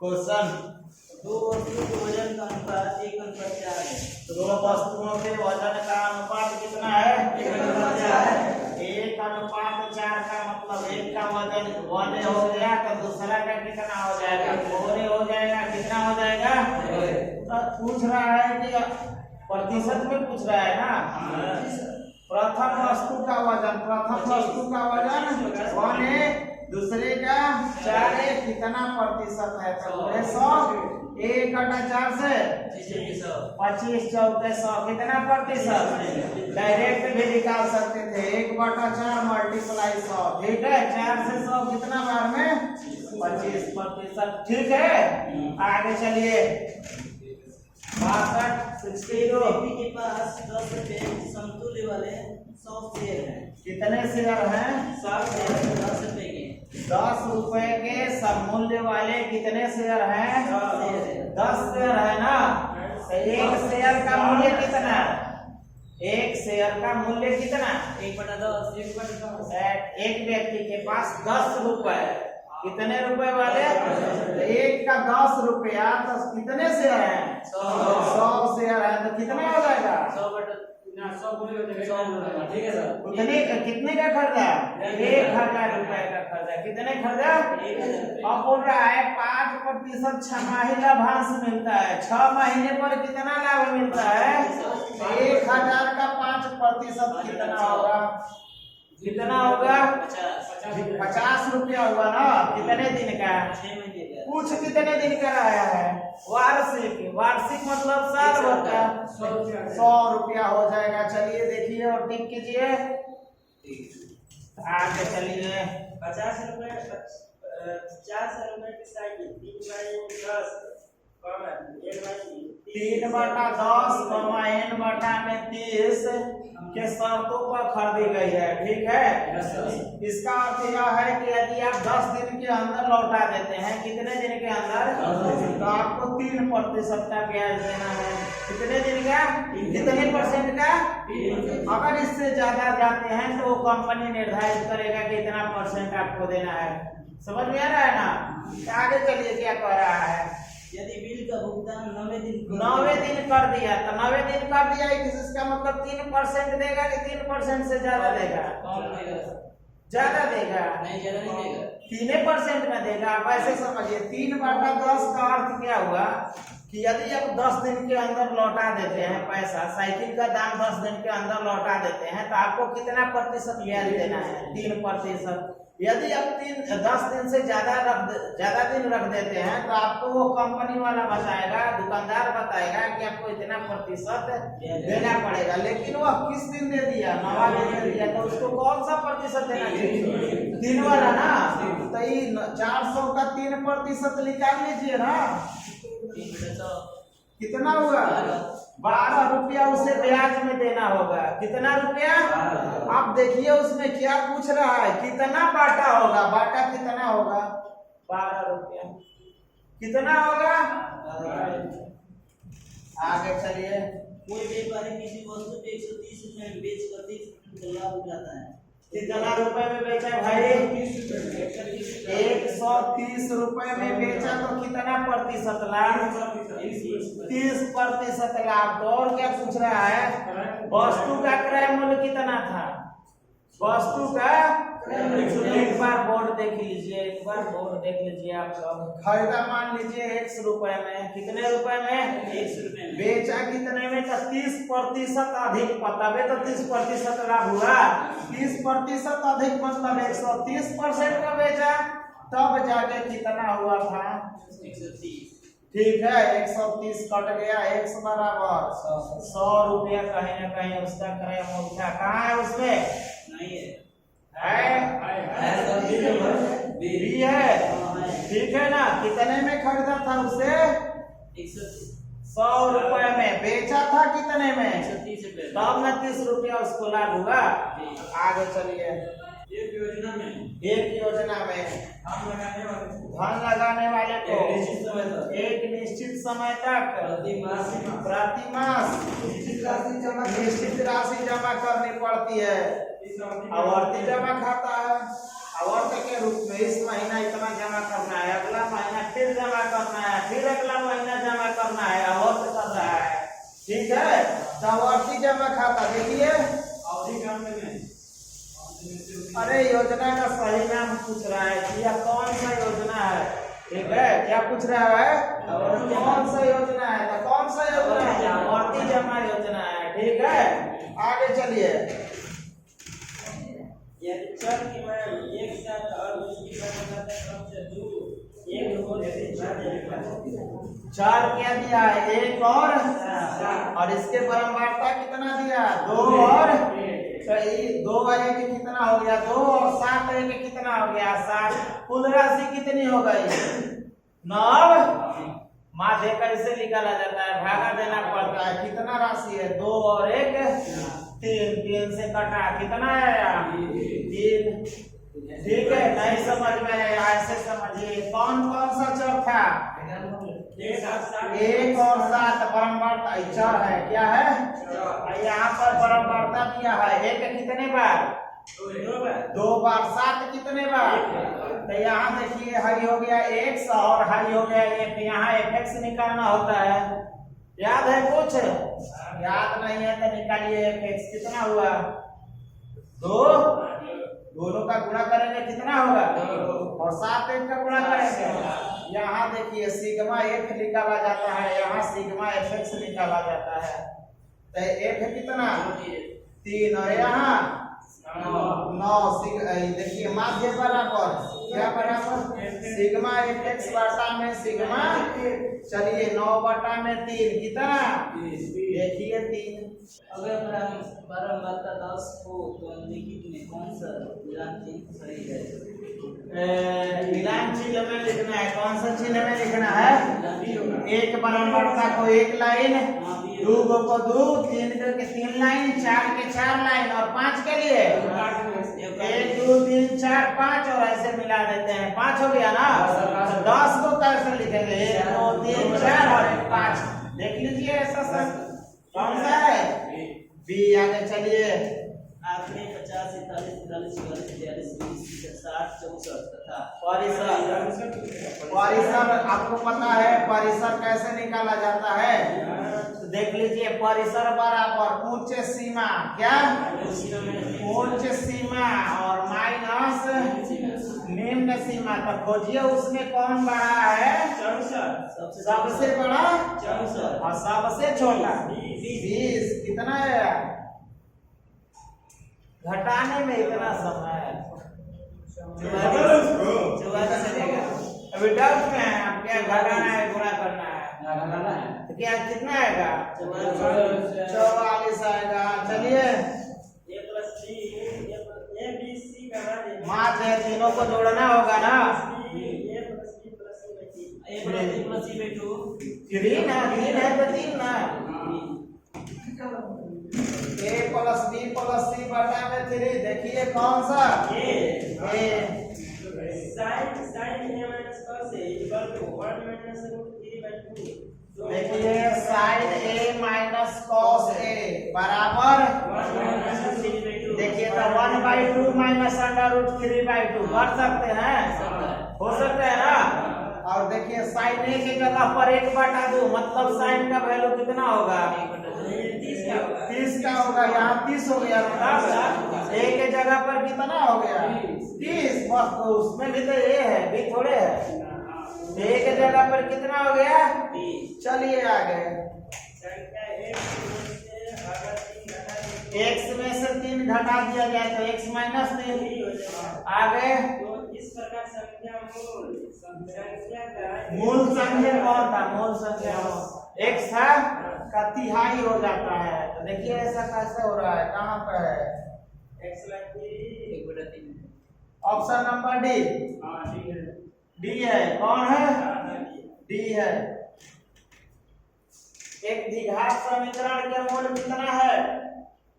Question दो वस्तुओं के वजन का अनुपात 1:4 है। तो दो वस्तुओं के वजन का अनुपात कितना है? 1:4 है। 1:4 का मतलब एक का वजन 1 हो गया तो दूसरा का कितना हो जाएगा? 4 हो जाएगा। कितना हो जाएगा? तो पूछ रहा है कि प्रतिशत में पूछ रहा है ना। प्रथम वस्तु का वजन 1 है, दूसरे का 4 है, कितना प्रतिशत है? तो बोले 100। 1/4 से 25 चौके 100 कितना प्रतिशत? डायरेक्ट भी निकाल सकते थे 1/4 मल्टीप्लाई 100। ठीक है, 4 से 100 कितना बार में? 25%। ठीक है, आगे चलिए। 62 व्यक्ति के पास 10 रुपए समतुल्य वाले 100 शेयर हैं। कितने शेयर हैं? 100 शेयर 10 रुपए के। 10 रुपए के सममूल्य वाले कितने शेयर हैं? 10 शेयर है ना। तो एक शेयर का मूल्य कितना? एक शेयर का मूल्य कितना? 1/10। एक व्यक्ति के पास 10 रुपए, कितने रुपए वाले? तो एक का 10 रुपया, तो कितने शेयर हैं? 100 शेयर है। तो कितना हो जाएगा? 100 ठीक है सर। उतने कितने का खर्चा? 1000 रुपए का खर्चा। कितने खर्चा? 1000। अब बोल रहा है 5% छमाही लाभांश मिलता है। 6 महीने पर कितना लाभ मिलता है? 1000 का 5% कितना होगा? कितना होगा? 50 रुपया हुआ ना। कितने दिन का? 6 महीने का। कुछ कितने दिन का आया है? वार्षिक। वार्षिक मतलब साल भर का। 100 रुपया हो जाएगा। चलिए देखिए और टिक कीजिए। आगे चलिए। 50 रुपए 50 रुपए की साइकिल 3/10 3/10 के शर्तों पर खरीदी गई है। ठीक है, इसका अर्थ यह है कि यदि आप 10 दिन के अंदर लौटा देते हैं, कितने दिन के अंदर? तो आपको 3% का ब्याज देना है। कितने दिन का? कितने परसेंट का? अगर इससे ज्यादा जाते हैं तो कंपनी निर्धारित करेगा कि इतना परसेंट आपको देना है। समझ में आ रहा है ना। आगे चलिए, क्या कह रहा है? यदि बिल का भुगतान 90 दिन कर दिया तो 90 दिन कर दिया, इसका मतलब 3% देगा कि 3% से ज्यादा देगा? ज्यादा देगा। नहीं, ज्यादा नहीं देगा। 3% में देगा। आप ऐसे समझिए 3/10 का अर्थ क्या हुआ कि यदि आप 10 दिन के अंदर लौटा देते हैं पैसा, साइकिल का दाम 10 दिन के अंदर लौटा देते हैं, तो आपको कितना प्रतिशत ब्याज देना है? 3%। यदि आप 10 दिन से ज्यादा दिन रख देते हैं तो आपको वो कंपनी वाला बताएगा, दुकानदार बताएगा कि आपको इतना प्रतिशत देना पड़ेगा। लेकिन वह किस दिन दे दिया? 9वां दिन दे दिया, तो उसको कौन सा प्रतिशत देना चाहिए? 3 वाला ना। तो ये 400 का 3% निकाल लीजिए ना। कितना हुआ? 12 रुपया उसे ब्याज में देना होगा। कितना रुपया? आप देखिए उसमें क्या पूछ रहा है, कितना बाटा होगा? बाटा कितना होगा? 12 रुपया। कितना होगा? आगे चलिए। कोई व्यापारी किसी वस्तु को 130 रुपए में बेचकर 30% का लाभ उठाता है। कितना रुपए में बेचा भाई? 130 रुपए में बेचा तो कितना प्रतिशत लाभ? 30% लाभ। तो और क्या पूछ रहा है? वस्तु का क्रय मूल्य कितना था? वस्तु का एक बार बोर्ड देख लीजिए, एक बार बोर्ड देख लीजिए। आप सब खरीदा मान लीजिए 100 रुपए में। कितने रुपए में? 100 रुपए में। बेचा कितने में? तो 30% अधिक, तबे तो 30% लाभ हुआ। 30% अधिक मतलब 130% का बेचा, तब जाके कितना हुआ था? 130। ठीक है, 130 कट गया, x बराबर 100 रुपया। कहीं ना कहीं उसका क्रय मूल्य था। कहाँ है उसमें? नहीं है। बी है। ठीक है ना। कितने में खरीदा था उसे? 100 रुपए में। बेचा था कितने में? 130 रुपए। तब न 30 रुपया उसको लाभ हुआ। आगे चलिए। एक योजना में धन लगाने वाले को एक निश्चित समय तक प्रति मास निश्चित राशि जमा करनी पड़ती है। आवर्ती जमा खाता है। आवर्त के रूप में इस महीना इतना जमा करना है, अगला महीना फिर जमा करना है, फिर अगला महीना जमा करना है, आवर्त कर रहा है। ठीक है, तो आवर्ती जमा खाता देखिए। अरे योजना का सही नाम पूछ रहा है कि यह कौन सा योजना है। ठीक है, क्या पूछ रहा है? कौन सा योजना है? तो कौन सा योजना है? आवर्ती जमा योजना है। ठीक है, आगे चलिए। यदि चर की मान एक साथ और उसकी मान करते कम से दो एक हो चार क्या दिया है? एक और इसके बराबरता कितना दिया? 2 और तो ये 2 एक कितना हो गया? 2 और 7 एक कितना हो गया? 7। कुल राशि कितनी हो गई? 9। माध्य कैसे निकाला जाता है? भागा देना पड़ता है। कितना राशि है? 2 और 1 3। 3 से कटा कितना आया? 3। ठीक है, नहीं समझ में आया ऐसे समझिए। कौन कौन सा चर था? 1 और 7 बराबरता चर है। क्या है? यहाँ पर बराबरता दिया है। 1 कितने बार? 2 बार। 7 कितने बार? तो यहाँ देखिए हाई हो गया x और हाई हो गया 1। यहाँ fx निकालना होता है। याद है कुछ? याद नहीं है तो निकालिए। fx कितना हुआ? 2। दोनों का गुणा करेंगे कितना होगा? और 7 1 का गुणा करेंगे। यहाँ देखिए सिग्मा f निकाला जाता है, यहाँ सिग्मा fx निकाला जाता है। तो f कितना? 3 और यहाँ 9। देखिए माध्य बराबर क्या बराबर? सिग्मा fx बटा में सिग्मा। चलिए 9 बटा में 3 कितना? देखिए 3। अगर बराबरता 10 हो तो निम्नलिखित में कौन सा मिलान चिन्ह सही है? मिलान चिन्ह में लिखना है। कौन सा चिन्ह में लिखना है? एक बराबरता को एक लाइन, 2 को 2, 3 के 3 लाइन, 4 के 4 लाइन और 5 के लिए 1 2 3 4 5 और ऐसे मिला देते हैं। 5 हो गया ना? 10 को कैसे लिखेंगे? 1 2 3 4 और 5। देख लीजिए ऐसा सर कौन सा है? बी। आगे चलिए। आपने 50 47 43 44 42 60 64 तथा परिसर आपको पता है परिसर कैसे निकाला जाता है? तो देख लीजिए परिसर बराबर उच्च सीमा। क्या? उच्च सीमा और माइनस निम्न सीमा। तो खोजिए उसमें कौन बड़ा है? सबसे बड़ा और सबसे छोटा 20। कितना है? घटाने में इतना समय है। अभी डाउट में है आप? क्या घटाना है गुणा करना है? तो क्या कितना आएगा? 44 आएगा। चलिए माध्य तीनों को जोड़ना होगा ना। 3 ना 3 है तो 3 ना। a plus b plus c बटा में 3। देखिए कौन सा? a। देखिए sine a minus cos a बराबर। देखिए तो 1/2 माइनस √3/2 कर सकते हैं? हो सकता है ना? और देखिए साइन a की जगह पर 1/2 मतलब साइन का वैल्यू कितना होगा? 30 का होगा। यहाँ 30 हो गया। a के जगह पर कितना हो गया? 30। बस तो उसमें भी तो a है, भी थोड़े है। a के जगह पर कितना हो गया? चलिए आगे। x में से 3 घटा दिया जाए तो x माइनस 3। आगे इस प्रकार संख्या मूल संख्या कौन था? मूल संख्या x था का तिहाई हो जाता है। तो देखिए ऐसा कैसे हो रहा है? कहाँ पे है? Option number D. डी है। कौन है? डी है। एक द्विघात समीकरण के मूल कितना है?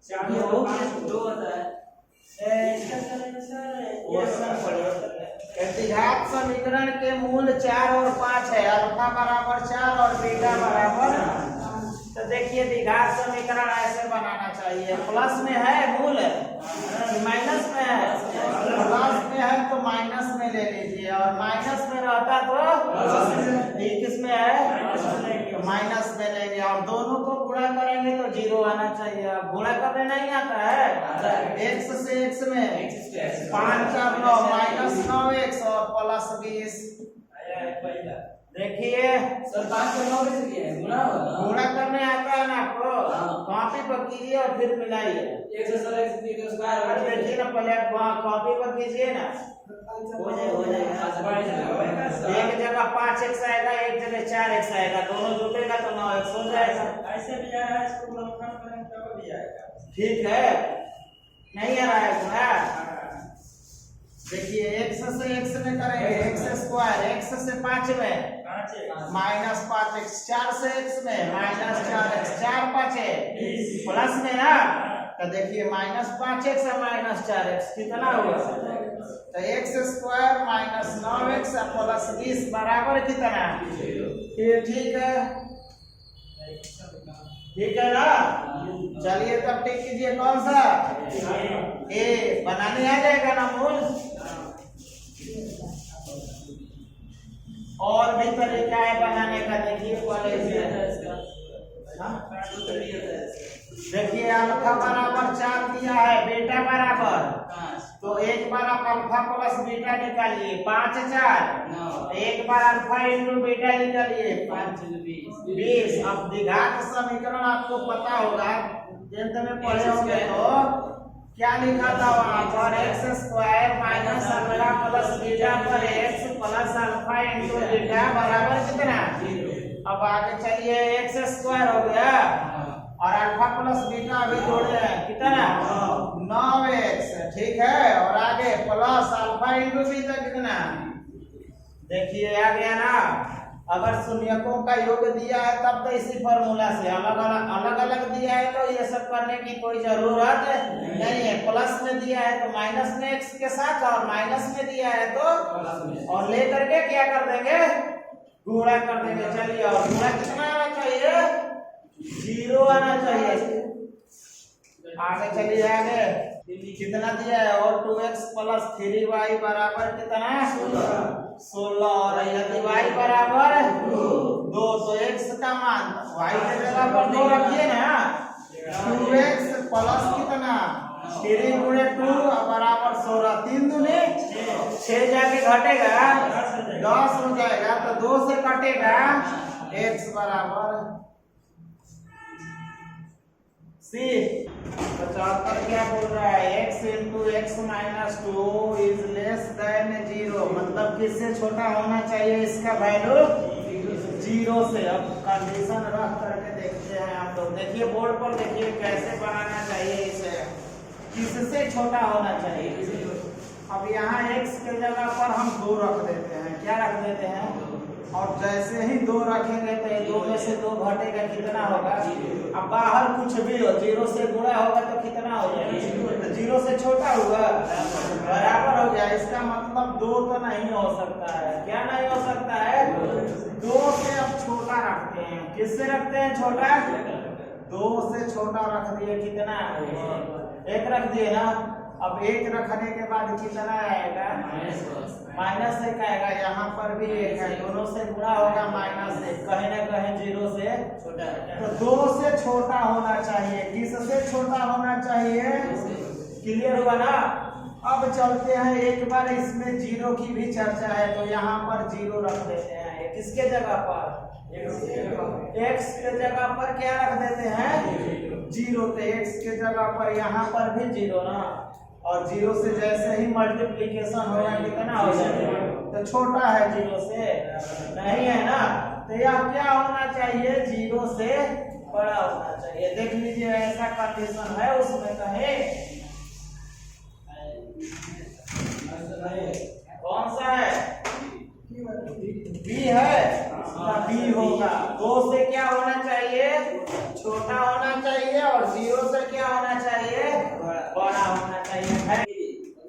2 होता है। द्विघात समीकरण के मूल 4 और 5 है। अल्फा बराबर 4 और बीटा बराबर। तो तो देखिए द्विघात समीकरण ऐसे बनाना चाहिए, प्लस में है मूल माइनस में है, प्लस में है तो माइनस में ले लीजिए और माइनस में रहता तो ये किस में है तो माइनस में लेंगे और दोनों को गुणा करेंगे तो जीरो आना चाहिए। अब गुणा करने नहीं आता है, x से x में 5 4 9 माइनस 9x और प्लस 20। देखिए सर 5 से 9 से किया है गुणा करने आता है ना आपको, कॉपी पर कीजिए और फिर मिलाइए। एक से सर x की स्क्वायर देखिए ना पहले आप कॉपी पर कीजिए ना, हो जाएगा। एक जगह 5x आएगा, एक जगह 4x आएगा, दोनों जुटेगा तो 9x हो जाएगा। ऐसे भी आ रहा है, इसको गुणनफल करें तब भी आएगा। ठीक है, नहीं आ रहा है गुणा। देखिए x से x में करेंगे x स्क्वायर, x से 5 में माइनस 5x, 4 से x में माइनस 4x, 4 5 प्लस में ना, तो देखिए माइनस 5x और माइनस 4x कितना हुआ, तो x square minus 9x plus 20 बराबर कितना, ठीक है, ठीक है ना। चलिए तब टिक कीजिए, कौन सा ए बनाने आ जाएगा ना मूल। और भी तरीका है बनाने का, देखिए देखिए अल्फा बराबर 4 दिया है, बीटा बराबर, तो एक बार आप अल्फा प्लस बीटा निकालिए 5 4, एक बार अल्फा इंटू बीटा निकालिए 5 20। अब द्विघात समीकरण आपको पता होगा, 10th में पढ़े होंगे, तो क्या लिखा था वहां पर, X square minus alpha plus beta पर X plus alpha into beta बराबर कितना। अब आगे चलिए, एक्स स्क्वायर हो गया और अल्फा प्लस बीटा अभी जोड़े हैं कितना 9x, ठीक है, और आगे प्लस अल्फा इंटू बीटा कितना, देखिए आ गया ना। अगर शून्यकों का योग दिया है तब तो इसी फॉर्मूला से, अलग अलग दिया है तो ये सब करने की कोई जरूरत नहीं है। प्लस में दिया है तो माइनस में x के साथ, और माइनस में दिया है तो और लेकर के क्या कर देंगे, गुणा कर देंगे। चलिए, और गुणा कितना आना चाहिए, 0 आना चाहिए। आगे चलिए, आगे कितना दिया है, और 2x प्लस 3y बराबर कितना 16, और यदि y बराबर 2 तो x का मान y के जगह पर 2 रखिए ना, 2x प्लस कितना 3 गुणे 2 बराबर 16, 3 दूनी 6 जाके घटेगा 10 हो जाएगा, तो 2 से कटेगा x बराबर सी। 75 क्या बोल रहा है, x into x minus 2 is less than 0, मतलब किससे छोटा होना चाहिए इसका वैल्यू 0 से। अब कंडीशन रख करके देखते हैं आप लोग, देखिए बोर्ड पर देखिए कैसे बनाना चाहिए इसे, किससे छोटा होना चाहिए। अब यहाँ x के जगह पर हम 2 रख देते हैं, क्या रख देते हैं, और जैसे ही 2 रखेंगे तो 2 में से 2 घटेगा, कितना होगा, अब बाहर कुछ भी हो 0 से गुणा होगा तो कितना होगा, तो 0 से छोटा होगा, बराबर हो गया। इसका मतलब 2 तो नहीं हो सकता है, क्या नहीं हो सकता है, 2 से अब छोटा रखते हैं, किससे रखते हैं छोटा, 2 से छोटा रख दिए, कितना 1 रख दिए ना। अब 1 रखने के बाद कितना आएगा, -1 आएगा, यहाँ पर भी 1 है, दोनों से गुणा होगा -1, कहीं ना कहीं 0 से छोटा, तो 2 से छोटा होना चाहिए, किससे छोटा होना चाहिए, क्लियर हुआ ना। अब चलते हैं, एक बार इसमें 0 की भी चर्चा है, तो यहाँ पर 0 रख देते हैं, किसके जगह पर, x के जगह पर क्या रख देते हैं 0, तो x के जगह पर यहाँ पर भी 0 ना, और 0 से जैसे ही मल्टीप्लीकेशन होगा कितना हो जाएगा, तो छोटा है 0 से, नहीं है ना, तो यह क्या होना चाहिए, 0 से बड़ा होना चाहिए। देख लीजिए ऐसा कंडीशन है उसमें, कहे कौन सा है, बी है, बी होगा। 2 से क्या होना चाहिए, छोटा होना चाहिए, और 0 से क्या होना चाहिए, बड़ा होना चाहिए।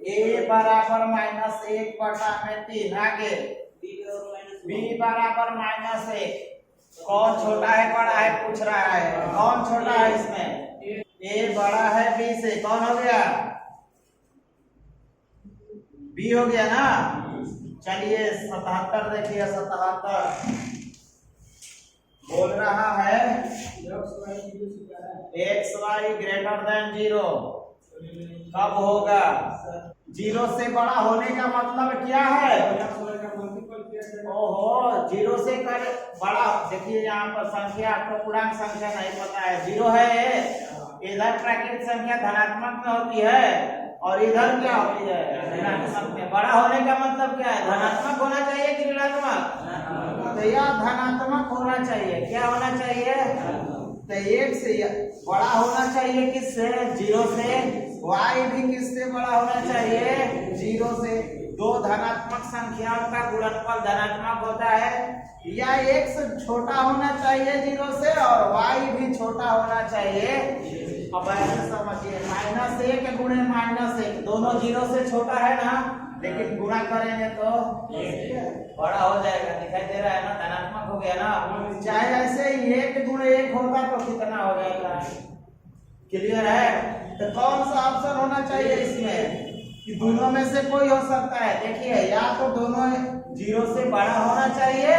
a बराबर -1/3, आगे b बराबर -1, कौन छोटा है बड़ा है पूछ रहा है, कौन छोटा है इसमें? ए बड़ा है बी से, कौन हो गया? बी हो गया ना। चलिए 77 देखिए, 77 बोल रहा है एक्स वाई ग्रेटर देन 0 कब होगा? 0 से बड़ा होने का मतलब क्या है? ओहो, 0 से कर बड़ा, देखिए यहाँ पर संख्या आपको पूर्णांक संख्या नहीं पता है, 0 है, इधर प्राकृतिक संख्या धनात्मक में होती है और इधर क्या होती है? ऋणात्मक में। बड़ा होने का मतलब क्या है? धनात्मक होना चाहिए कि ऋणात्मक? तो यह धनात्मक होना चाहिए। क्या होना चाहिए? तो 1 से बड़ा होना चाहिए, किससे? 0 से। y भी किससे बड़ा होना चाहिए? 0 से। दो धनात्मक संख्याओं का गुणनफल धनात्मक होता है, या 1 से छोटा होना चाहिए 0 से, और y भी छोटा होना चाहिए। अब ऐसे समझिए, -1 गुणे -1 दोनों 0 से छोटा है ना, लेकिन गुणा करेंगे तो बड़ा हो जाएगा। दिखाई दे रहा है ना, धनात्मक हो गया ना। चाहे ऐसे 1 गुणे 1 होगा तो कितना हो जाएगा? क्लियर है? तो कौन सा ऑप्शन होना चाहिए इसमें कि दोनों में से कोई हो सकता है? देखिए, या तो दोनों 0 से बड़ा होना चाहिए,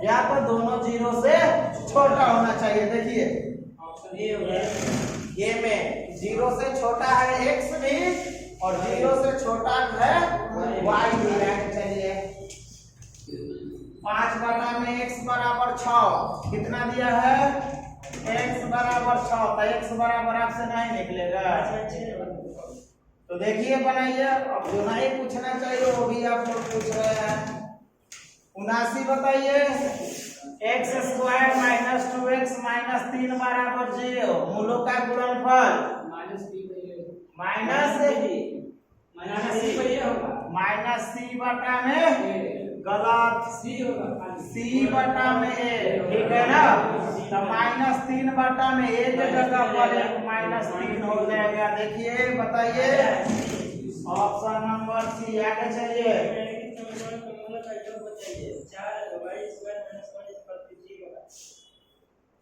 या तो दोनों 0 से छोटा होना चाहिए। देखिए ऑप्शन ए हो गया, ये में 0 से छोटा है x भी और 0 से छोटा है y भी है। चलिए 5 बटा में x बराबर 6 कितना दिया है? x बराबर 6, तो x बराबर आपसे नहीं निकलेगा। तो देखिए बनाइए, अब जो नहीं पूछना चाहिए वो भी आप लोग पूछ रहे हैं। 79 बताइए। x स्क्वायर -2x -3 बराबर 0, मूलों का गुणनफल -c बटा में गलत, c बटा में a, ठीक है ना। तो -3 बटा में एक जगह पर एक -3 हो जाएगा। देखिए बताइए ऑप्शन नंबर सी। आगे चलिए,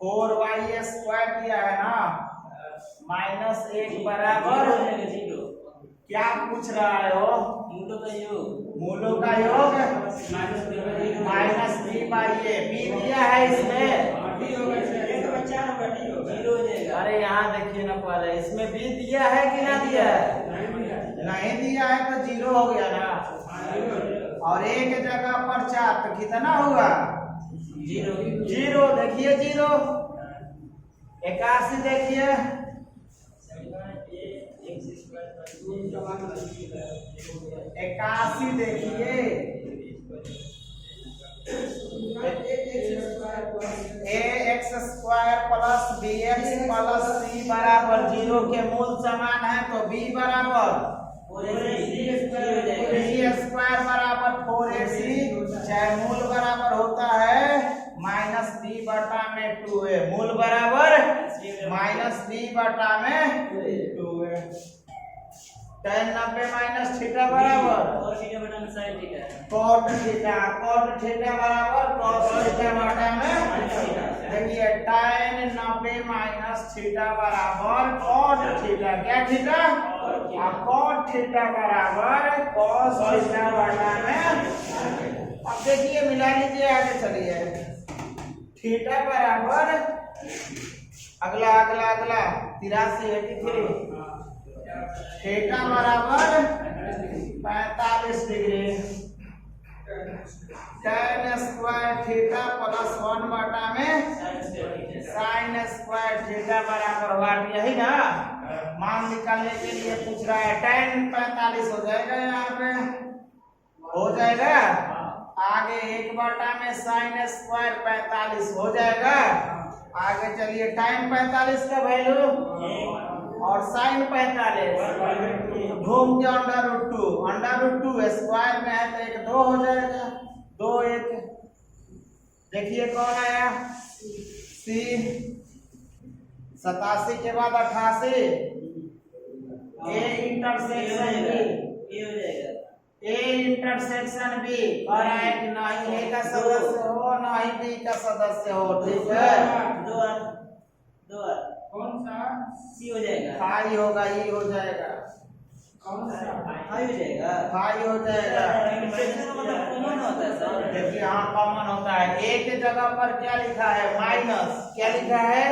4y² दिया है ना, -1 बराबर क्या पूछ रहा है वो? मूलों का योग -3/a। बी दिया है इसमें, अरे यहाँ देखिए ना, पहले इसमें बी दिया है कि ना दिया है? नहीं दिया है तो 0 हो गया ना, और एक जगह पर 4 तो कितना हुआ? 0। देखिए 0। 81 देखिए, 81 देखिए, ax² plus bx plus c बराबर 0 के मूल समान है, तो b बराबर b² बराबर 4ac, चाहे मूल बराबर होता है -b बटा में 2a, मूल बराबर -b बटा में 2a। tan 90 माइनस थीटा बराबर cot थीटा बराबर cos थीटा बटा में। देखिए tan 90 माइनस थीटा बराबर cot थीटा, क्या थीटा? cot थीटा बराबर cos थीटा बटा में। अब देखिए मिला लीजिए, आगे चलिए। थीटा बराबर अगला 83 थीटा बराबर 45 degree. tan square theta plus 1 बटा में sin स्क्वायर थीटा बराबर वाट, यही ना। मान निकालने के लिए पूछ रहा है। tan 45 हो जाएगा, यहाँ पे हो जाएगा। आगे 1 बटा में sin स्क्वायर 45 हो जाएगा। आगे चलिए, tan 45 का वैल्यू और sin 45 घूम के √2 स्क्वायर में है तो 1 2 हो जाएगा, 2 1। देखिए कौन आया? सी। 87 के बाद 88 A intersection B, A intersection B कह रहा है कि नहीं ए का सदस्य हो नहीं बी का सदस्य हो, ठीक है। दो कौन सा सी हो जाएगा, फाई होगा, ई हो जाएगा, कौन सा फाई हो जाएगा, फाई हो जाएगा। इंटरसेक्शन मतलब कॉमन होता है सर। देखिए हाँ कॉमन होता है। ए के जगह पर क्या लिखा है माइनस, क्या लिखा है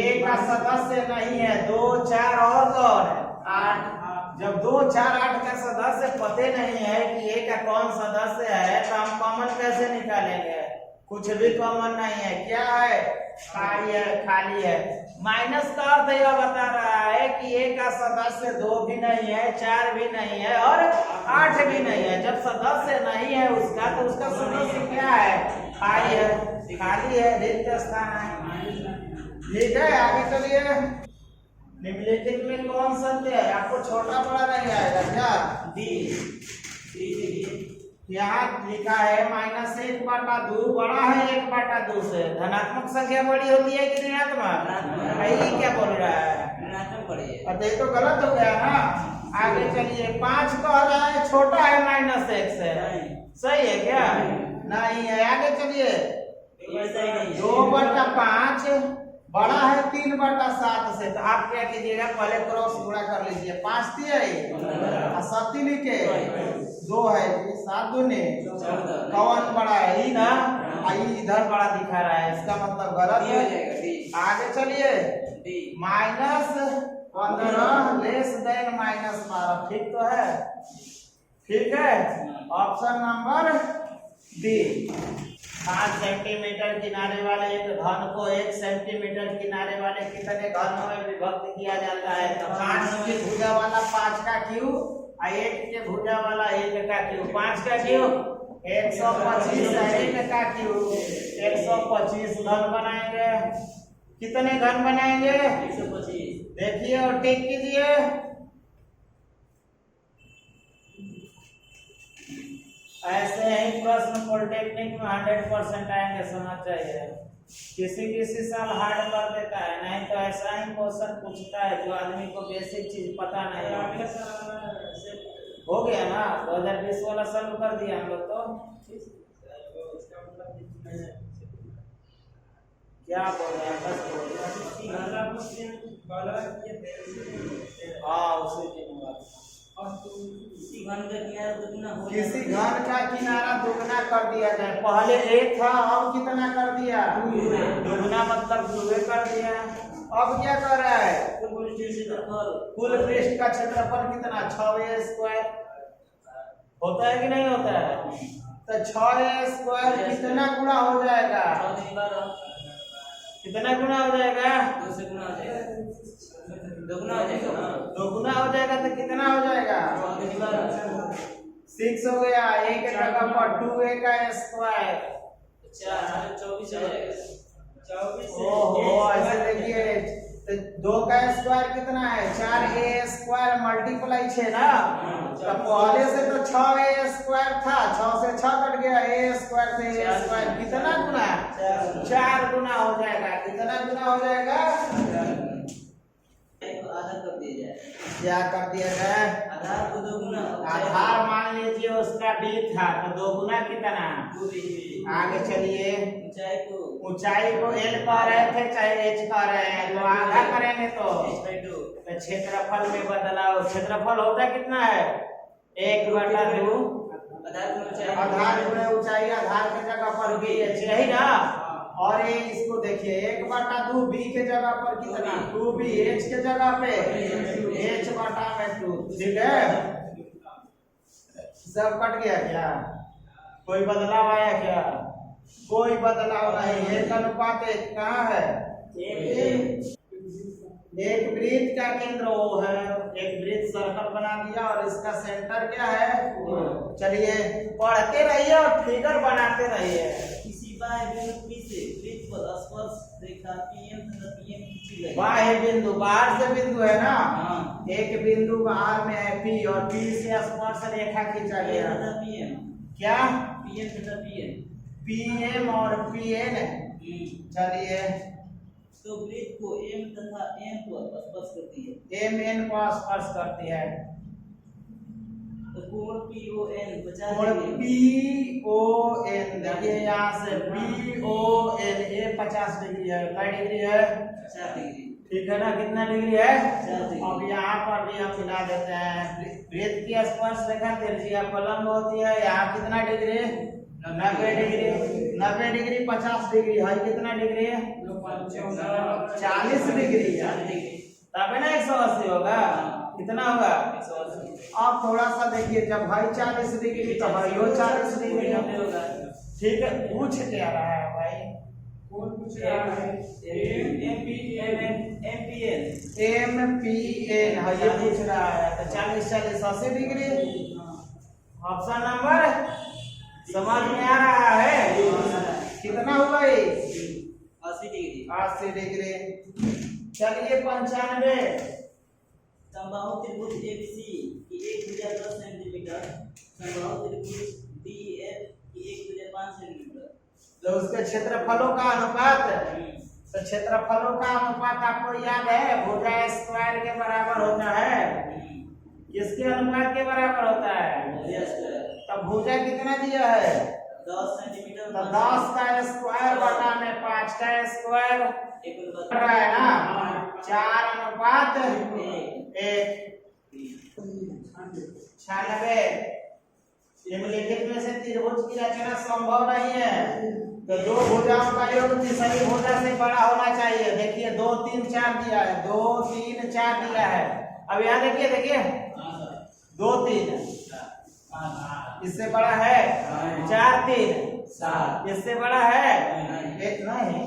ए का सदस्य नहीं है, 2 4 और 8। जब 2 4 8 का सदस्य पते नहीं है कि ए का कौन सदस्य है तो हम कॉमन कैसे निकालेंगे? कुछ भी कॉमन नहीं है, क्या है खाली है, खाली है। माइनस का अर्थ यह बता रहा है कि ए का सदस्य 2 भी नहीं है, 4 भी नहीं है और 8 भी नहीं है। जब सदस्य नहीं है उसका तो उसका सदस्य क्या है? खाली है, खाली है, रिक्त स्थान है, ठीक है। आगे चलिए, निम्नलिखित में कौन सत्य है? आपको छोटा बड़ा नहीं आएगा क्या? डी। यहाँ लिखा है -1/2 बड़ा है 1/2 से। धनात्मक संख्या बड़ी होती है कि ऋणात्मक? यही क्या बोल रहा है? ऋणात्मक बड़ी है। अब ये तो गलत हो गया ना। आगे चलिए, 5 कह रहा है छोटा है -1 से, सही है क्या? नहीं है। आगे चलिए, 2/5 बड़ा है 3/7 से। तो आप क्या कीजिएगा, पहले क्रॉस गुणा कर लीजिए। 5 दिया और 7 लिखे, 2 है जी, 7 दूने कौन बड़ा है? ही ना, इधर बड़ा दिखा रहा है, इसका मतलब गलत है। आगे चलिए, -15 लेस देन -12, ठीक तो है? ठीक है। Option number D. 5 सेंटीमीटर किनारे वाले एक घन को 1 सेंटीमीटर किनारे वाले कितने घनों में विभक्त किया जाता है? तो 5 की भुजा वाला 5 का क्यूब और 1 के भुजा वाला 1 का क्यूब। 5 का क्यूब 125 है, 1 का क्यूब 125 घन बनाएंगे। कितने घन बनाएंगे? 125। देखिए और टिक कीजिए। ऐसे ही प्रश्न पॉलिटेक्निक में 100% आएंगे, समझ जाइए। किसी साल हार्ड कर देता है, नहीं तो ऐसा ही क्वेश्चन पूछता है जो आदमी को बेसिक चीज पता नहीं है। हो गया ना, 2020 वाला चालू कर दिया हम लोग तो। क्या बोल रहे हैं? बस बोल रहे हैं। हाँ उसी दिन किसी घन का किनारा दुगना कर दिया जाए। पहले 1 था, अब कितना कर दिया? दुगना मतलब 2 कर दिया। अब क्या कर रहा है? कुल पृष्ठ का क्षेत्रफल कितना? 6a² होता है कि नहीं होता है? तो 6a² कितना गुना हो जाएगा? कितना गुना हो जाएगा? 2 से गुना हो जाएगा, 2 गुना हो जाएगा। 2 गुना हो जाएगा तो कितना हो जाएगा? 6 हो गया। 1 के जगह पर 2a का स्क्वायर 24 हो जाएगा। 24 ओहो, ऐसे देखिए तो 2 का स्क्वायर कितना है? 4a² मल्टीप्लाई 6 ना। तो पहले से तो 6a² था, 6 से 6 कट गया, a² से a² कितना गुना? 4 गुना हो जाएगा। कितना गुना हो जाएगा? आधा कर दिया जाए। क्या कर दिया जाए? आधार को 2 गुना। आधार मान लीजिए उसका b था तो 2 गुना कितना? 2b। आगे चलिए, ऊंचाई को l कह रहे थे चाहे h कह रहे हैं, तो आधा करेंगे तो h/2। तो क्षेत्रफल में बदलाव। क्षेत्रफल होता कितना है? 1/2 आधार गुणे ऊंचाई। आधार के जगह पर b h, यही ना। और ये इसको देखिए 1/2 b के जगह पर कितना? 2b। h के जगह पे h/2, ठीक है। सब कट गया क्या? कोई बदलाव आया क्या? कोई बदलाव नहीं। 1 अनुपात 1 कहाँ है? एक वृत्त का केंद्र O है। एक वृत्त सर्कल बना दिया और इसका सेंटर क्या है? चलिए पढ़ते रहिए और फिगर बनाते रहिए। किसी बाह्य बिंदु P से वृत्त पर स्पर्श रेखा PM तथा PM खींची गई। बाह्य बिंदु, बाहर से बिंदु है ना। हाँ। एक बिंदु बाहर में है P और P से स्पर्श रेखा खींचा गया। PM क्या? PM तथा PM। PM और PN। चलिए तो वृत्त को M तथा N को स्पर्श करती है। M N को स्पर्श करती है। तो कोण PON 50 कोण डिग्री। PON, देखिए यहाँ से PON ये 50 डिग्री है। क्या डिग्री है? 50 डिग्री। ठीक है ना, कितना डिग्री है? 50 डिग्री। अब यहाँ पर भी हम मिला देते हैं। वृत्त की स्पर्श रेखा त्रिज्या पलंग होती है, यहाँ कितना डिग्री? 90 डिग्री। 90 डिग्री 50 डिग्री है, कितना डिग्री? 40 डिग्री है। तब है ना 180 होगा। कितना होगा? 180। अब थोड़ा सा देखिए, जब भाई 40 डिग्री तो भाई वो 40 डिग्री होगा। ठीक है, पूछ क्या रहा है भाई? कौन पूछ रहा है? MPN है, ये पूछ रहा है। तो 40 40 80 डिग्री। ऑप्शन नंबर समझ में आ रहा है? कितना हुआ ये? 80 डिग्री। 80 डिग्री। चलिए 95। समबाहु त्रिभुज ABC की एक भुजा 10 सेंटीमीटर, समबाहु त्रिभुज DF की एक भुजा 5 सेंटीमीटर। तो उसके क्षेत्रफलों का अनुपात, तो क्षेत्रफलों का अनुपात आपको याद है, भुजा स्क्वायर के बराबर होता है। किसके अनुपात के बराबर होता है? भुजा स्क्वायर। तो भुजा कितना दिया है? 10 सेंटीमीटर। तो 10 का स्क्वायर बटा में 5 का स्क्वायर एक बन रहा है ना, 4 अनुपात 1। 96। निम्नलिखित में से त्रिभुज की रचना संभव नहीं है, तो दो भुजाओं का योग तीसरी भुजा से बड़ा होना चाहिए। देखिए 2 3 4 दिया है, 2 3 4 दिया है। अब यहाँ देखिए, देखिए 2 3 इससे बड़ा है, 4 3 इससे बड़ा है, एक नहीं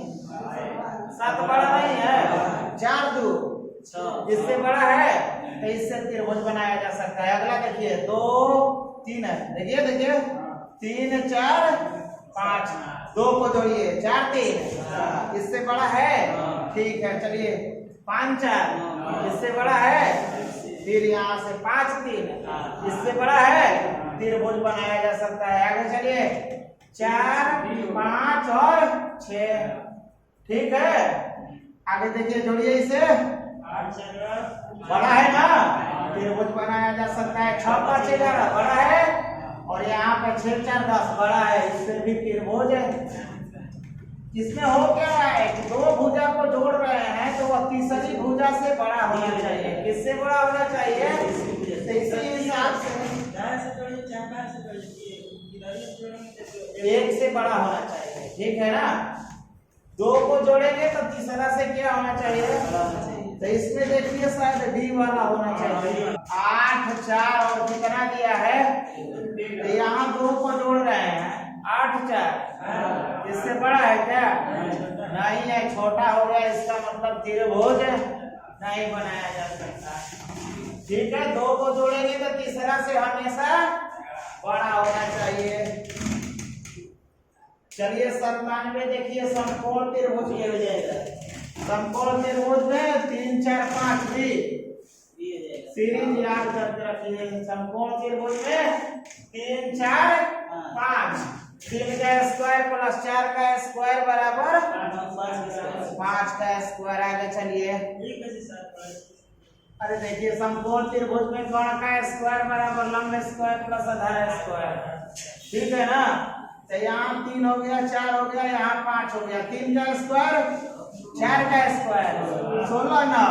7 बड़ा नहीं है, 4 2 इससे बड़ा है, तो इससे त्रिभुज बनाया जा सकता है। अगला देखिए 2 3 है, देखिए देखिए 3 4 5, 2 को जोड़िए 4 3 इससे बड़ा है, ठीक है। चलिए 5 4 इससे बड़ा है, फिर यहाँ से 5 3 इससे बड़ा है, त्रिभुज बनाया जा सकता है। आगे चलिए 4 5 और 6, ठीक है। आगे देखिए, जोड़िए इसे, बड़ा है ना, त्रिभुज बनाया जा सकता है। 6 5 11 बड़ा है, और यहाँ पे 6 4 10 बड़ा है, इससे भी त्रिभुज है। इसमें हो क्या रहा है कि दो भुजा को जोड़ रहे हैं, तो वह तीसरी भुजा से बड़ा होना चाहिए। किससे बड़ा होना चाहिए? इसी हिसाब से 1 से बड़ा होना चाहिए, ठीक है ना। 2 को जोड़ेंगे तो तीसरा से क्या होना चाहिए? तो इसमें देखिए शायद डी वाला होना चाहिए। 8 4 और कितना दिया है? तो यहाँ 2 को जोड़ रहे हैं, 8 4 इससे बड़ा है क्या? नहीं है, छोटा हो गया। इसका मतलब त्रिभुज नहीं बनाया जा सकता, ठीक है। 2 को जोड़ेंगे तो तीसरा से हमेशा बड़ा होना चाहिए। चलिए 97 देखिए, समकोण त्रिभुज के हो जाएगा। समकोण त्रिभुज में 3 4 5 भी सीरीज याद करके रखिए। समकोण त्रिभुज में 3 4 5, 3 का स्क्वायर प्लस 4 का स्क्वायर बराबर 5 का स्क्वायर। आगे चलिए, अरे देखिए समकोण त्रिभुज में कोण का स्क्वायर बराबर लंब स्क्वायर प्लस आधार स्क्वायर, ठीक है ना। तो यहाँ 3 हो गया, 4 हो गया, यहाँ 5 हो गया। 3 का स्क्वायर 4 का स्क्वायर 16 9,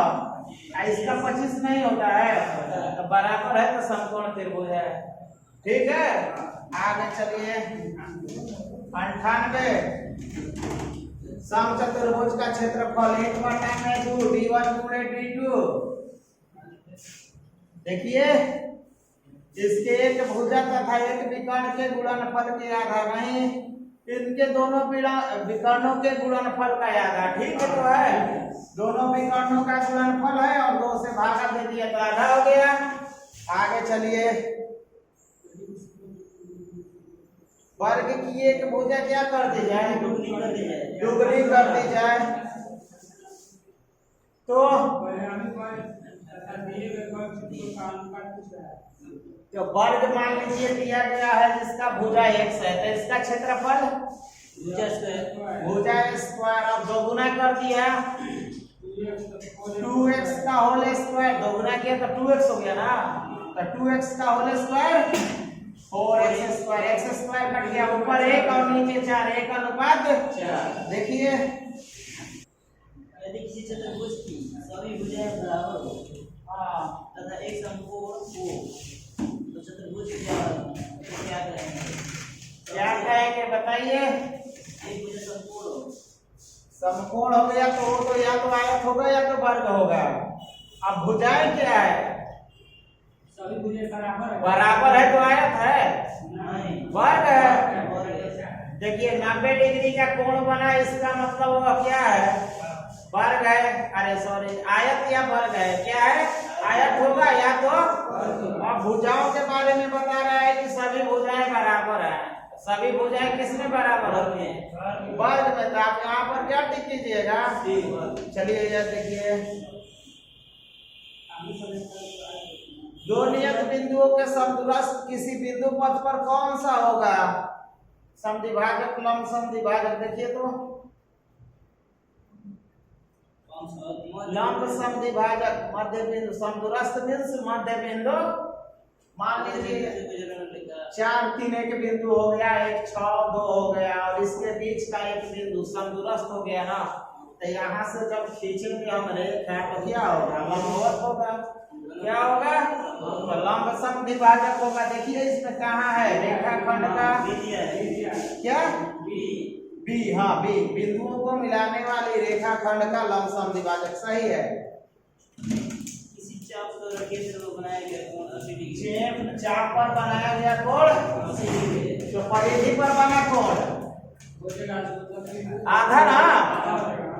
इसका 25 नहीं होता है, तो बराबर है, तो समकोण त्रिभुज है, ठीक है। आगे चलिए 98। समचतुर्भुज का क्षेत्रफल 1/2 d1 गुणे d2। देखिए इसके एक भुजा तथा एक विकर्ण के गुणनफल के आधार नहीं, इनके दोनों विकर्णों के गुणनफल का आधार, ठीक है। तो है दोनों विकर्णों का गुणनफल है, और 2 से भागा दे दिया तो आधा हो गया। आगे चलिए, वर्ग की एक भुजा क्या कर दी जाए? दुगनी कर दी जाए। तो वर्ग मान लीजिए दिया गया है जिसका भुजा x है, तो इसका क्षेत्रफल भुजा स्क्वायर। अब दोगुना कर दिया 2x का होल स्क्वायर, दोगुना किया तो 2x हो गया ना, तो 2x का whole square 4x square, x square cut गया, ऊपर 1 और नीचे 4, 1 अनुपात 4। देखिए यदि किसी चतुर्भुज की सभी भुजाएं बराबर हो तथा एक समकोण हो तो चतुर्भुज क्या कहेंगे? क्या कहेंगे बताइए? एक भुजा समकोण हो, समकोण हो गया तो वो तो या तो आयत होगा या तो वर्ग होगा। अब भुजाएं क्या है? सभी भुजाएं बराबर है। बराबर है तो आयत है, नहीं वर्ग है। और देखिए 90 डिग्री का कोण बना, इसका मतलब होगा क्या है? वर्ग है। अरे सॉरी, आयत या वर्ग है? क्या है? आयत होगा या तो। अब भुजाओं के बारे में बता रहा है कि सभी भुजाएं बराबर हैं। सभी भुजाएं किसमें बराबर होती हैं? वर्ग में। तो आप यहाँ पर क्या टिक कीजिएगा? चलिए ये देखिए, दो नियत बिंदुओं के समदूरस्थ किसी बिंदु पथ पर कौन सा होगा? समद्विभाजक, लंब समद्विभाजक। देखिए तो लंब समद्विभाजक, मध्य बिंदु, समदूरस्थ मीन्स मध्य बिंदु। मान लीजिए 4 3 एक बिंदु हो गया, 1 6 2 हो गया, और इसके बीच का एक बिंदु समदूरस्थ हो गया ना। तो यहाँ से जब खींचेंगे हम रेखा तो क्या होगा? लंबवत होगा। क्या होगा? तो लंब समद्विभाजक होगा। देखिए इसमें कहाँ है रेखाखंड का? क्या? बी। हाँ बी, बिंदुओं को मिलाने वाली रेखाखंड का लंब समद्विभाजक। सही है। किसी चाप द्वारा केंद्र को बनाया गया कोण 80 डिग्री। चाप पर बनाया गया कोण 80 डिग्री। तो परिधि पर बना कोण आधा ना।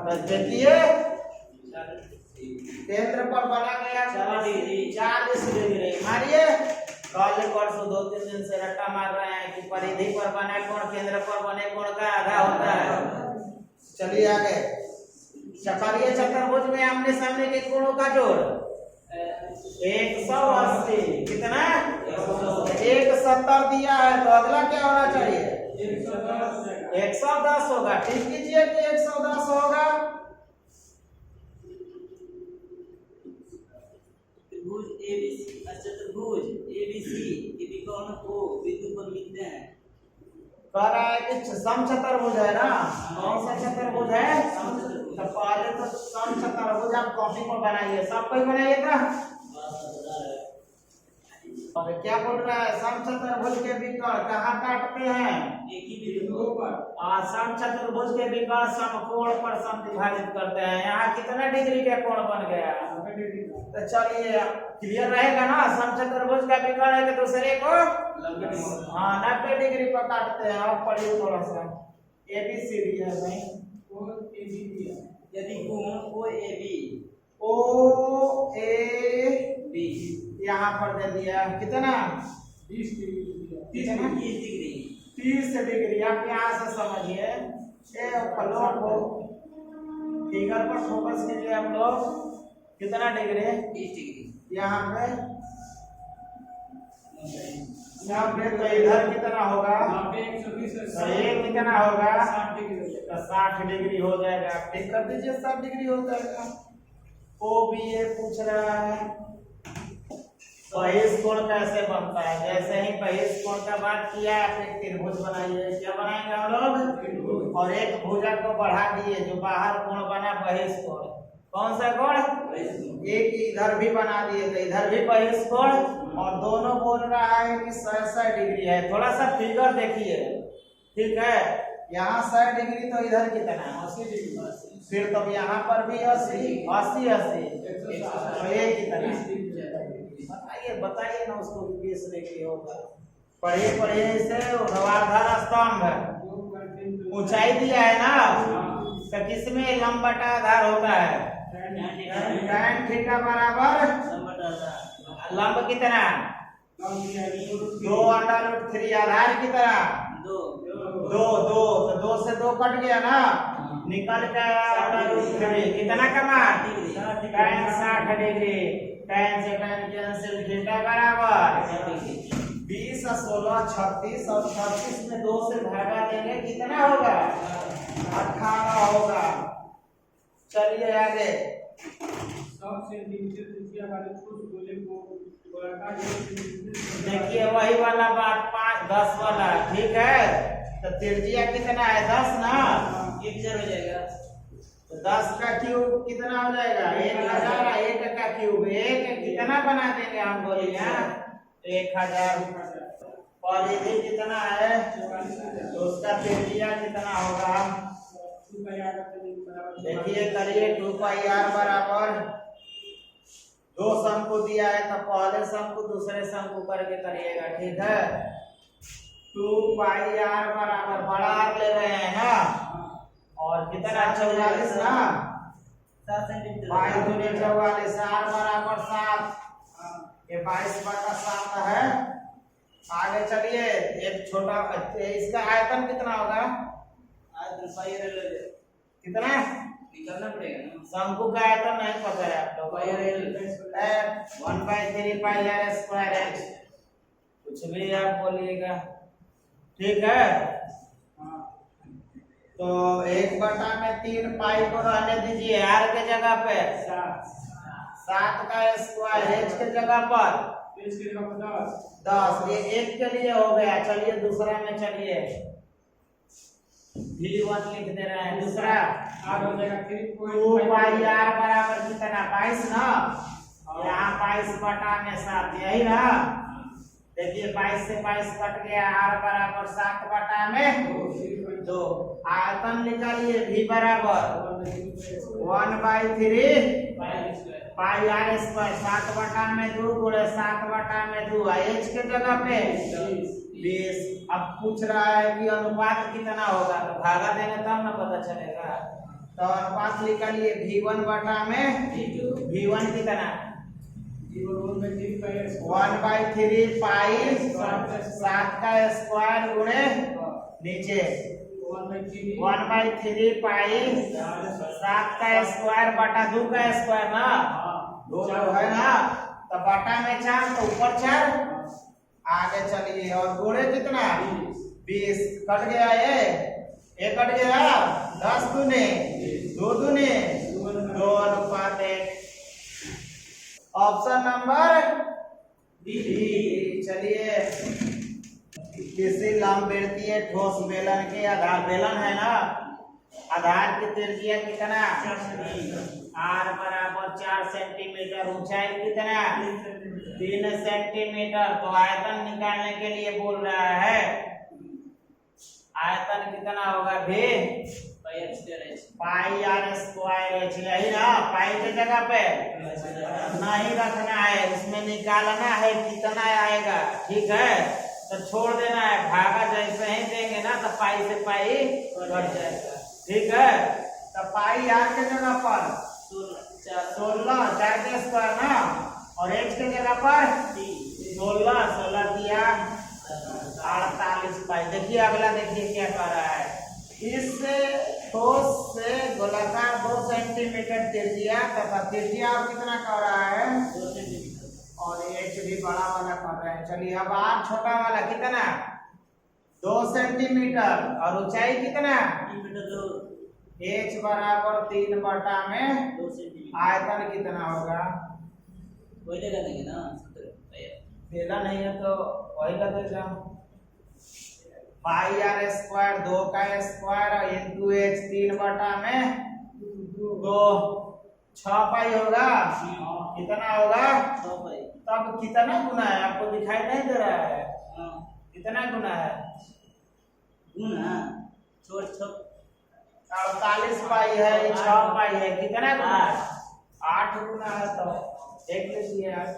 तो देखिए केंद्र पर बना गया 40 डिग्री। मारिए, कल परसों 2-3 दिन से रट्टा मार रहे हैं कि परिधि पर बना कोण केंद्र पर बने कोण का आधा होता है। चलिए आगे, चक्रीय चतुर्भुज में आमने सामने के कोणों का जोड़ 180। कितना? 170 दिया है, तो अगला क्या होना चाहिए? 110 होगा। ठीक कीजिए कि 110 होगा। त्रिभुज एबीसी, चतुर्भुज एबीसी के विकर्ण को बिंदु पर मिलते हैं। कह रहा है कि समचतुर्भुज है ना। कौन सा चतुर्भुज है? तो पहले तो समचतुर्भुज आप कॉपी पर बनाइए, सब कोई बनाइएगा। और क्या बोल रहा है? समचतुर्भुज के विकर्ण कहाँ काटते हैं? एक ही बिंदु पर। समचतुर्भुज के विकर्ण समकोण पर समद्विभाजित करते हैं। यहाँ कितना डिग्री का कोण बन गया? तो चलिए क्लियर रहेगा ना। समचतुर्भुज का विकर्ण है कि दूसरे को 90 डिग्री पर काटते हैं। अब पढ़िए थोड़ा सा, एबीसीडी है भाई। यदि कोण ओ ए बी यहाँ पर दे दिया कितना? 20 डिग्री। 30 डिग्री। आप यहाँ से समझिए, प्लॉट को फिगर पर फोकस कीजिए हम लोग। कितना डिग्री? 30 डिग्री। यहाँ पे तो इधर कितना होगा? 120 तो ये कितना होगा? 60 डिग्री। तो 60 डिग्री हो जाएगा। ठीक कर दीजिए, 60 डिग्री हो जाएगा। ओ बी ए पूछ रहा है बहिष्कोण कैसे बनता है। जैसे ही बहिष्कोण का बात किया, फिर त्रिभुज बनाइए। क्या बनाएंगे हम लोग? और एक भुजा को बढ़ा दिए, जो बाहर कोण बना बहिष्कोण। कौन सा कोण? एक इधर भी बना दिए, तो इधर भी बहिष्कोण। और दोनों बोल रहा है कि 60 डिग्री है। थोड़ा सा फिगर देखिए, ठीक है। यहाँ 60 डिग्री, तो इधर कितना? 80 डिग्री। फिर तब यहाँ पर भी 80। तो ये कितना? बताइए ना उसको। 20 डिग्री होगा। पढ़िए इसे। ऊर्ध्वाधर स्तंभ ऊंचाई दिया है ना, तो किसमें लंब बटा आधार होता है? tan थीटा बराबर लंब कितना? 2√3। आधार कितना? 2। तो 2 से 2 कट गया ना, निकल गया √3। कितना का मान? tan 60 degree. tan से tan कैंसिल, थीटा बराबर 20 और 16 36, और 36 में 2 से भागा देंगे, कितना होगा? 18 होगा। चलिए आगे, सब सेंटीमीटर त्रिज्या वाले ठोस गोले को गोलाकार सेंटीमीटर देखिए वही वाला बात 5 10 वाला ठीक है। तो त्रिज्या कितना है 10 ना, 1000 हो जाएगा। तो 10 का क्यूब कितना हो जाएगा 1000, 1 का क्यूब 1 कितना बना देंगे हम बोलिए 1000। पॉलीथीन कितना है तो उसका त्रिज्या कितना होगा, देखिए करिए 2 पाई r बराबर 2 शंकु दिया है तो पहले शंकु दूसरे शंकु करके करिएगा ठीक है। 2 पाई r बराबर बड़ा r ले रहे हैं ना, और कितना 44 ना, 7 सेंटीमीटर। पाई दूनी 44, r बराबर 7, ये 22/7 है। आगे चलिए एक छोटा इसका आयतन कितना होगा, आज पाई r ले कितना निकालना पड़ेगा ना। शंकु का आयतन नहीं पता है आप लोग, पाई r 1/3 पाई r स्क्वायर h, कुछ भी आप बोलिएगा ठीक है। तो 1/3 पाई को रहने दीजिए r के जगह पे, 7 का स्क्वायर h के जगह पर 10, ये 1 के लिए हो गया। चलिए दूसरा में चलिए V1 लिख दे रहे हैं, दूसरा 2 पाई r बराबर कितना 22 ना, यहाँ 22/7 यही ना। देखिए 22 से 22 कट गया, r बराबर 7/2। आयतन निकालिए V बराबर 1/3 पाई r स्क्वायर, 7/2 गुणे 7/2, h के जगह पे 20। अब पूछ रहा है कि अनुपात कितना होगा, तो भागा देंगे तब ना पता चलेगा। तो अनुपात निकालिए V1 बटा में V1 कितना 1/3 पाई 7 का स्क्वायर गुणे नीचे 1/3 पाई 7 का स्क्वायर बटा 2 का स्क्वायर ना, 2 है ना, तो बटा में 4 तो ऊपर 4। आगे चलिए और गुणे कितना 20, कट गया ये कट गया, 10 दूने 2 दूने 2 अनुपात 1। Option number D. चलिए किसी लंबवृत्तीय ठोस बेलन के आधार, बेलन है ना, आधार की त्रिज्या कितना r बराबर 4 सेंटीमीटर, ऊंचाई कितना 3 सेंटीमीटर। तो आयतन निकालने के लिए बोल रहा है, आयतन कितना होगा भी पाई r स्क्वायर h, यही ना, पाई की जगह पे नहीं रखना है, उसमें निकालना है कितना आएगा ठीक है। तो छोड़ देना है, भागा जैसे ही देंगे ना तो पाई से पाई बढ़ जाएगा ठीक है। तो पाई r के जगह पर 16 4 के स्क्वायर ना, और h के जगह पर 16 दिया 48 पाई। देखिए अगला देखिए क्या कर रहा है, इस ठोस से गोलाकार 2 सेंटीमीटर त्रिज्या तथा त्रिज्या कितना कर रहा है 2 सेंटीमीटर, और h भी बड़ा वाला कर रहे हैं। चलिए अब r छोटा वाला कितना 2 सेंटीमीटर, और ऊंचाई कितना 3 मीटर 2 h बराबर 3 बटा में 2 सेंटीमीटर। आयतन कितना होगा, वही लगा देंगे ना सूत्र बेला नहीं है तो वही लगेगा, पाई r स्क्वायर 2 का स्क्वायर इंटू h 3 बटा में 2, 6 पाई होगा। कितना होगा 6 पाई। तब कितना गुना है आपको दिखाई नहीं दे रहा है, कितना गुना है गुना छोड़ 48 पाई है, 6 पाई है, कितना गुना है 8 गुना है। तो देख लीजिए आप।